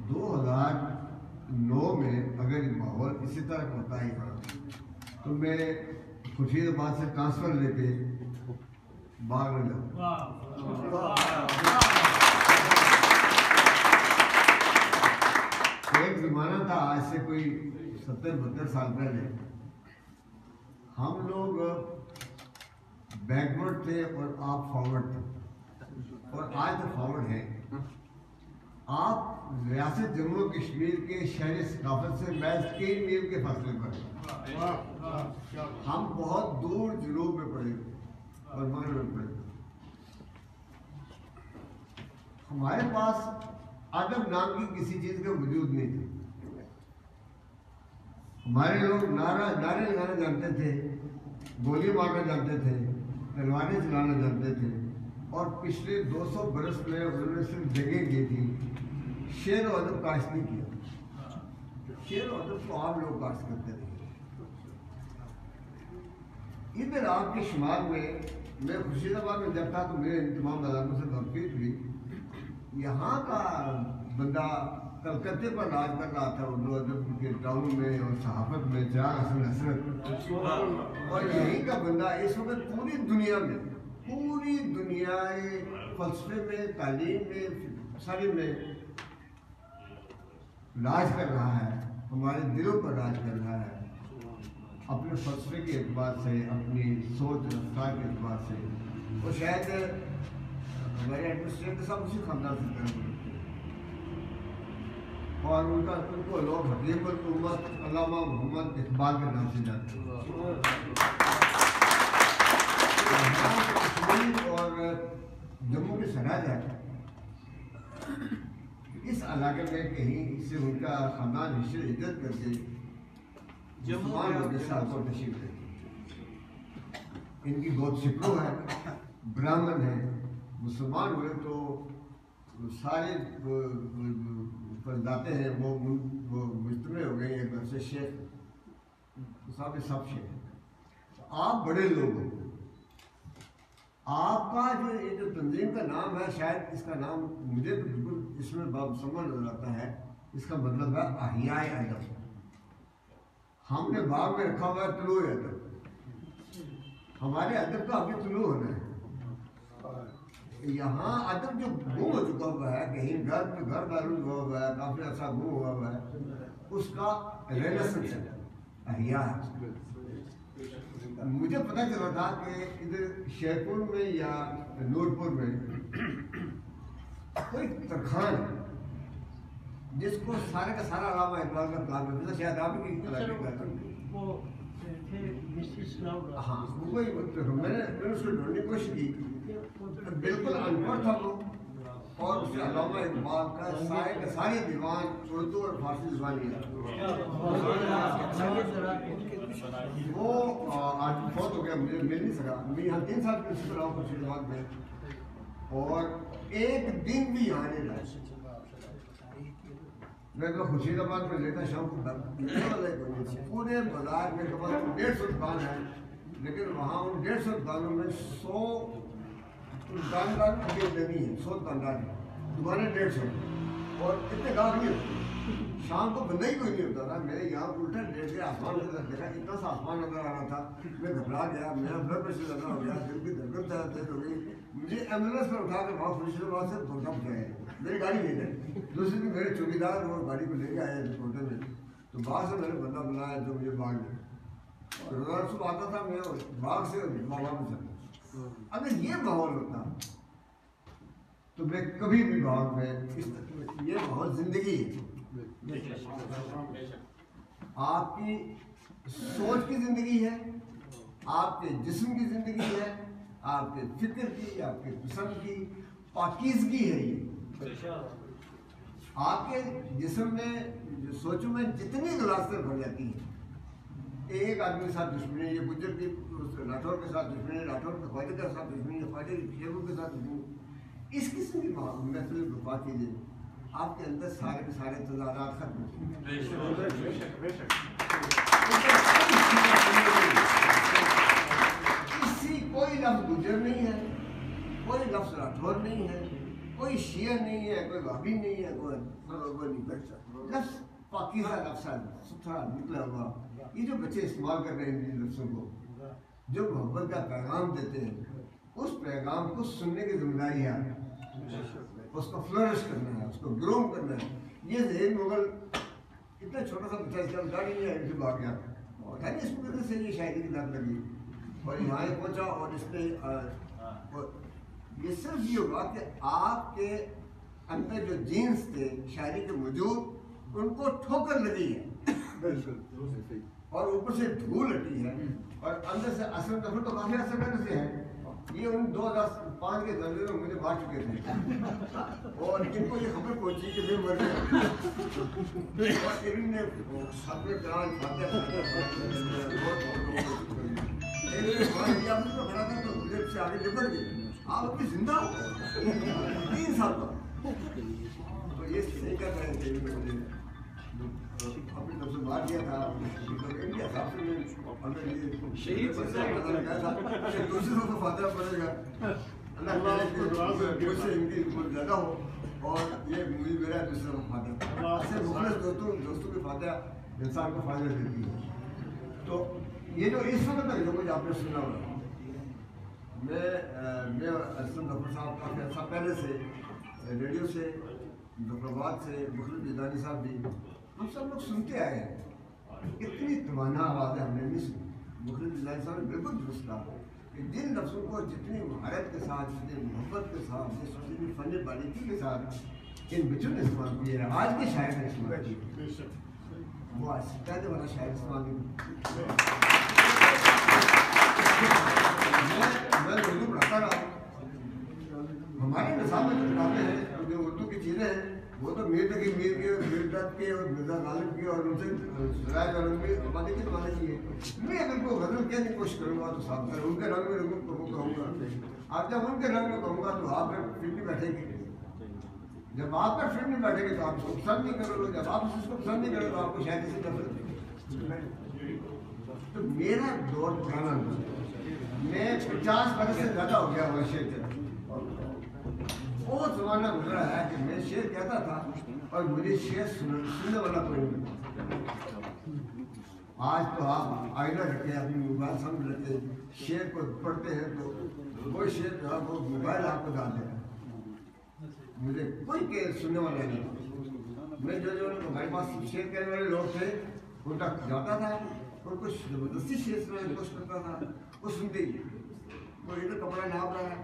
S1: 2 मैं खुर्शीदाबाद से ट्रांसफर लेके बाग में जाऊँ। एक जमाना था, आज से कोई 70-72 साल पहले, हम लोग बैकवर्ड थे और आप फॉरवर्ड थे, और आज तो फॉरवर्ड है। आप रियासत जम्मू कश्मीर के शहर सकाफत से महज 3 मील के फासले पर, हम बहुत दूर जुनूब में पड़े और मगरब में पड़े। हमारे पास अदब नाम की किसी चीज का वजूद नहीं था। हमारे लोग नारे लगाना जानते थे, गोली मारना जानते थे, तलवारें चलाना जानते थे, और पिछले 200 बरस में उन्होंने सिर्फ जगह की थी, शेर और अदब काश नहीं किया। शेर और अदब को आम लोग काश करते थे। इधर आपके शुमार में, मैं खुर्शीदाबाद में जब था तो मेरे इन तमाम इलाकों से बातचीत हुई। यहाँ का बंदा कलकत्ते पर राज कर रहा था उर्दू अदब के टाउन में और सहाफत में, चिराग हसन हसरत, और यहीं का बंदा इस वक्त पूरी दुनिया फलसफे में, तालीम में, सारे में राज कर रहा है, हमारे दिलों पर राज कर रहा है, अपने फलसफे के एतबार से, अपनी सोच रफ्तार के एतबार से। और शायद हमारे एडमिनिस्ट्रेटर सब उसी खानदान से तरह होते हैं, और उनको लोग हकीमुल उम्मत अल्लामा मोहम्मद इकबाल के नाम से जानते हैं। और जम्मू के सरहद है, इस इलाके में कहीं से उनका खानदान हिजरत करके को तशरीफ देते। इनकी बहुत सिपरो है, ब्राह्मण है, मुसलमान हुए तो सारे फर्जाते हैं वो मुजतमे हो गए एक तरह से शेख साहब सब शेख। आप बड़े लोग हो, आपका जो तंजीम का नाम है, शायद इसका नाम मुझे तो बिल्कुल इसमें समझ नजर आता है, इसका मतलब है अहियाए अदब। हमने बाग में रखा हुआ है तुलूए अदब, हमारे अदब का अभी तुलू होना है। यहाँ अदब जो गुम हो चुका हुआ है, कहीं घर दारुल हुआ हुआ है, काफी अच्छा गुम हुआ हुआ है, उसका रेनेसेंस है, अहिया है। मुझे पता चला था कि इधर शेरपुर में या नूरपुर में कोई तरखान जिसको सारे का सारा अलामा इकबाल का प्लान है, तो शायद आप ही हाँ वही मैंने उसको ढूंढने की कोशिश की, बिल्कुल अनपढ़ था वो, और उससे अल्लामा इकबाल का सारे दीवान उर्दू और फारसी ज़बानी है। वो आज बहुत हो गया, मुझे मिल नहीं सका। मैं यहाँ 3 साल प्रिंसिपल रहा हूँ खुर्शीदाबाद में, और एक दिन भी यहाँ नहीं रहा। मैं तो खुर्शीदाबाद में लेता शाम को पूरे बाजार में कम 150 दुकान है, लेकिन वहाँ उन 150 दुकानों में 100 दुकानदार नहीं है, 100 दुकानदार दुकानें 150, और इतने गाहक नहीं होते। शाम को बंदा ही कोई नहीं होता था। मेरे यहाँ उल्टा लेट के आसमान देखा, इतना सा आसमान नजर आ रहा था, मैं घबरा गया, मेरा ब्लड प्रेशर लगा हो गया, दिल की धड़कन ज़्यादा तेज हो गई। मुझे एम्बुलेंस पर उठा कर वहाँ खुर्शीदाबाद से धोखा पहुँचाया, मेरी गाड़ी नहीं है। दूसरे दिन मेरे चौकीदार वो गाड़ी को लेके आए होटल में, तो बाहर से मैंने बंदा बुलाया जो मुझे बाग में, और रोजाना सुबह आता था, मैं बाग से बाबा में चलता। अगर ये माहौल होता तो मैं कभी भी बाग में, ये माहौल जिंदगी है, आपकी सोच की जिंदगी है, आपके जिस्म की जिंदगी है, आपके फिक्र की, आपके पसंद की पाकीज़गी है। ये आपके जिस्म में, सोचों में जितनी गलासें भर जाती हैं, एक आदमी के साथ दुश्मनी, ये गुज्जर की राठौर के साथ दुश्मनी, राठौर के ख्वाजा के साथ दुश्मनी, ख्वाजा के शेरों के साथ दुश्मनी, इस किस्म की महफिल बर्पा कीजिए, आपके अंदर सारे के सारे तजारात खत्म इसी कोई लफ्ज़ गुज्जर नहीं है, कोई लफ्ज़ राठौर नहीं है, कोई शिया नहीं है, कोई भाभी नहीं है, कोई लफ्ज़ पाकीज़ा लफ्ज़ सुथरा निकला हुआ, ये जो बच्चे इस्तेमाल कर रहे हैं इन लफ्ज़ों को, जो मोहब्बत का पैगाम देते हैं, उस पैगाम को सुनने की जिम्मेदारी है, उसको फ्लरिश करना है, उसको ग्रोम करना है। ये ज़हन मुगल इतना छोटा सा बच्चा इसका गाड़ी नहीं है, इसे भाग गया और है इस वजह से ये शायरी की लत लगी और यहाँ पहुँचा और इसने ये सिर्फ ये होगा कि आपके अंदर जो जीन्स थे शायरी के मौजूद उनको ठोकर लगी है और ऊपर से धूल हटी है और अंदर से असर दफर तो काफी असर पहले से है। ये उन 2005 के दर्जे में मुझे मार चुके थे और इनको ये खबर पहुंची कि मैं मर गया और इन्होंने साथ में करान फातिहा खड़ा था तो मुझे से आगे निपट गए। आप अभी जिंदा हो 3 साल बाद तो ये सही कर रहे थे अपनी तरफ से मार दिया था इंडिया साहब से शहीद दूसरों को फातिहा पड़ेगा अल्लाह से इनकी उम्र ज़्यादा हो और ये मुझे मेरा दूसरा फातिहा ऐसे मुखलिस दोस्तों की फातिहा इंसान को फायदा देती है। तो ये जो इस वक्त तक जो कुछ आपने सुना हुआ मैं असलम जफर साहब काफ़ी अच्छा पहले से रेडियो से जफराबाद से मुखलिस जिदानी साहब भी हम सब लोग सुनते आए हैं। इतनी तवाना आवाज़ें हमने नहीं सुनी। मुखलिस जिदानी साहब ने बिल्कुल दुरुस्त कहा कि जिन लफ्ज़ों को जितनी महारत के साथ, जितनी मोहब्बत के साथ, जितनी फ़न बारीकी के साथ इन बच्चों ने इस्तेमाल किया है, आज के शायर ने इस्तेमाल किया वो आज पहले वाला शायर इस्तेमाल नहीं। मैं उर्दू पढ़ाता रहा, हमारे निसाब में जो किताबें हैं जो उर्दू की चीज़ें हैं वो तो मीर के मिर्दत के और मिर्जा गालिब के और उनसे सराय के ज़माने की है। मैं अगर कोई गज़ल कहने की कोशिश करूँगा तो साहब कर उनके रंग में कहूँगा, अब जब उनके रंग में कहूँगा तो आप फिर नहीं बैठेगी। जब आप पर फिर नहीं बैठेगी तो आप उसको पसंद नहीं करोगे, जब आप उसको पसंद नहीं करोगे तो आपको शायद इसी कर सकते। तो मेरा दौर पुराना मैं 50 बरस से ज़्यादा हो गया हुआ शेर कहता, वो ज़माना गुजरा है कि मैं शेर कहता था और मुझे शेर सुनने वाला कोई नहीं। आज तो आप आईना रखे अपनी मोबाइल सामने रखे शेर को पढ़ते हैं तो वो शेर जो है वो मोबाइल आपको डाल देगा, मुझे कोई के सुनने वाला नहीं। मैं जो हमारे पास शेर कहने वाले लोग थे उन तक जाता था और कुछ ज़बरदस्ती शेर सुनाने की कोशिश करता था, वो सुनते ही वो इधर कपड़ा नाप रहा है,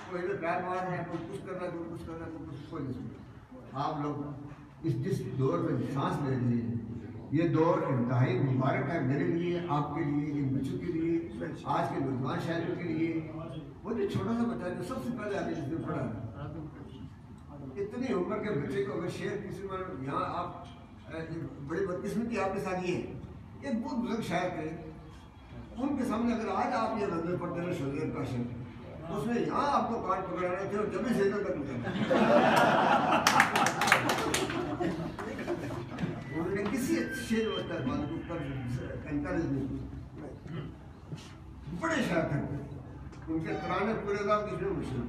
S1: वो इधर पैर मार रहा है, कोई कुछ कर रहा है, कोई कुछ कर रहा है, कोई नहीं सुनता। आप लोग जिस दौर में सांस ले रही है ये दौर इंतहाई मुबारक है मेरे लिए, आपके लिए, इन बच्चों के लिए, आज के नौजवान शायरों के लिए। वो जो छोटा सा बच्चा जो सबसे पहले आगे जिसने पढ़ा इतनी उम्र के बच्चे को अगर शेर किसी में यहाँ आप बड़ी बदकिस्मती आपके साथ ये एक बहुत बुजुर्ग शायर थे, उनके सामने अगर आज आप ये गज़ल पढ़ते हैं शोज़ेर का शेर उसमें यहाँ आपको काट पकड़ा रहे थे और जब भी शेर तक उन्होंने किसी शेर पर एनकरेज नहीं किया। बड़े शायर थे उनके तराने पूरे गाँव किसी में मुश्किल,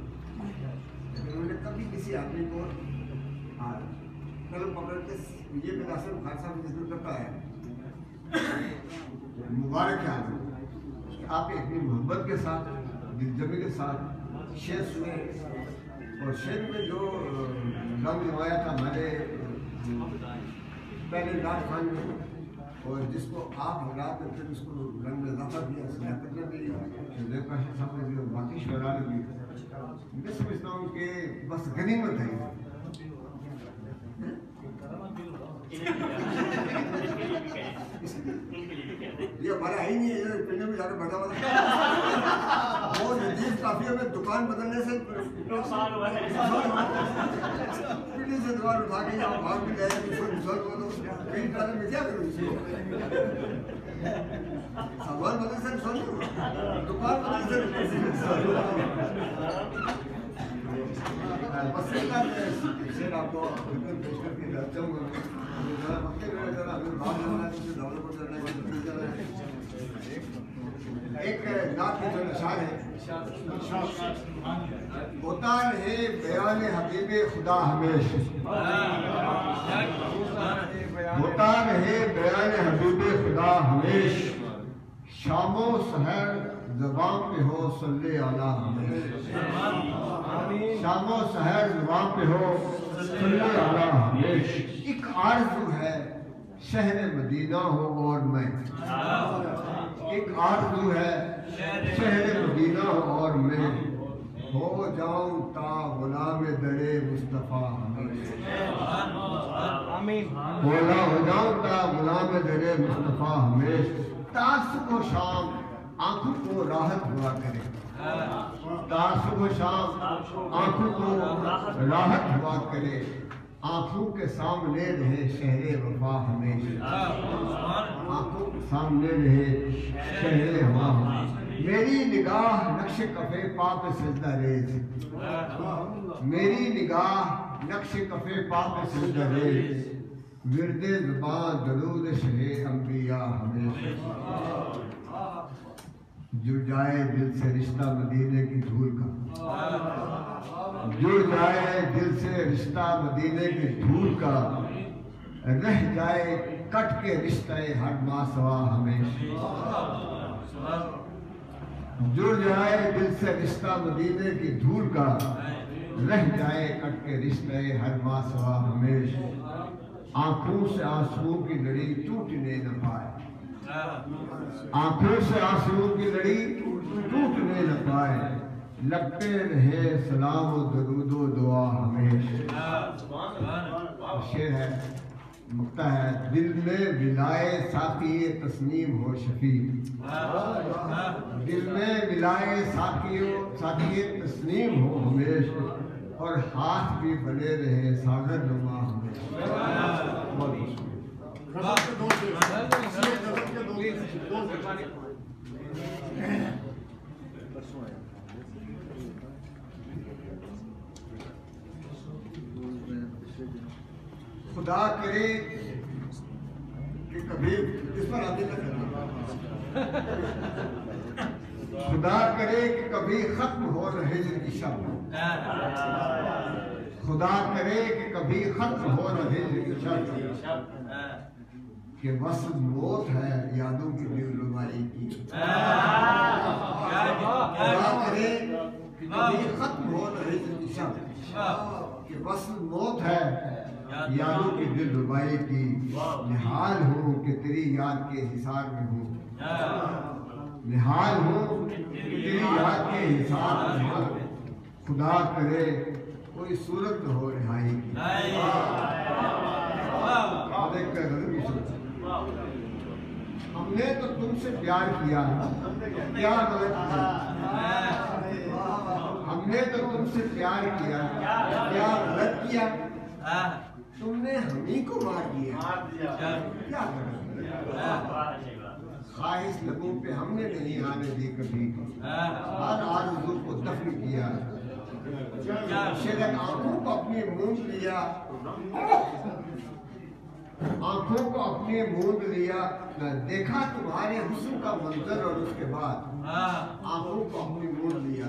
S1: उन्होंने कभी किसी आदमी को कलम पकड़ के ये मुनासिब खान साहब जिक्र करता है मुबारक है आप अपनी मोहब्बत के साथ दिलजमी के साथ शेर सुने और शेर में जो रंग जमाया था हमारे पहले राज खान में और जिसको आप हजरात ने फिर उसको रंग में इजाफा दिया सियासत ने भी साहब ने भी बाकी शरा ने भी। मैं समझता हूँ कि बस गनीमत है ये हमारा है ही नहीं है पिंड में जाकर बैठा हुआ वो नजीब काफिया में दुकान बदलने से पिंडी से दुकान उठा के यहाँ भाग भी गए कहीं कारण में क्या करूँ सामान बदल से दुकान बदल से शेर आपको पेश करके जाता हूँ
S8: एक नात की जो निशान है, होता रहे बयान हबीबे खुदा हमेशा, होता रहे बयान हबीबे खुदा हमेशा, शामो सहर ज़बान पे हो सल्ले अला हमेशा, शामो सहर ज़बान पे हो सल्ले अला हमेशा। एक आरज़ू है शहर मदीना हो और मैं, एक आरज़ू है शहर मदीना हो और मैं, हो जाऊं ता गुलाम दरे मुस्तफ़ा हमेशा, बोला हो जाऊं ता गुलाम दरे मुस्तफ़ा हमेशा। तासुब व शाम आंखों को राहत हुआ करे, तासुब व शाम आंखों को राहत हुआ करे, आंखों के सामने रहे शहरे वफा हमेशा, आंखों के सामने रहे शहरे वफा हमेशा। मेरी निगाह नक्श कफे पाक सजदा रेज, मेरी निगाह नक्श कफे पाक सजदा रेज, विरदे ज़ुबान दरूद शहे अंबिया हमेशा। जुड़ जाए दिल से रिश्ता मदीने की धूल का, जुड़ जाए दिल से रिश्ता मदीने की धूल का, रह जाए कट के रिश्ते हर मासवा हमेशा, जुड़ जाए दिल से रिश्ता मदीने की धूल का, रह जाए कट के रिश्ते हर मासवा हमेशा। आंखों से आंसुओं की लड़ी टूटने न पाए, आंखों से आंसुओं की लड़ी टूटने न पाए, लगते रहे सलाम व दरूदो दुआ हमेशा। शेर है, मुक्ता है, दिल में विलाए साक़ी तस्नीम हो शफी, दिल में विलाए साक़ी तस्नीम हो हमेशा, और हाथ भी बने रहे सागर नुमा हमेशा। खुदा करे कि कभी इस पर आगे तक खुदा करे कि कभी खत्म हो रहे की शब्द, खुदा करे कि कभी खत्म हो रहे की शब्द, कि बस मौत है यादों की दिलरुबाई की, खुदा करे कि कभी खत्म हो रहे की शब्द, कि बस मौत है यादों की दिलरुबाई की, निहाल हूँ कि तेरी याद के हिसार में हूँ, निहाल हूँ कि तेरी याद के हिसार में हूँ, खुदा करे कोई सूरत हो रिहाई की। हमने तो तुमसे प्यार किया, क्या गलत किया, हमने तो तुमसे प्यार किया, क्या गलत किया, तुमने हमही को मार दिया, क्या गलत किया, ख्वाहिश लबों पे हमने नहीं आने दी कभी, हर आरज़ू को दफन किया, शायद आंखों को अपनी मूंद लिया, आंखों को अपने मूंद लिया, देखा तुम्हारे हुस्न का मंजर और उसके बाद आंखों को अपनी मूंद लिया,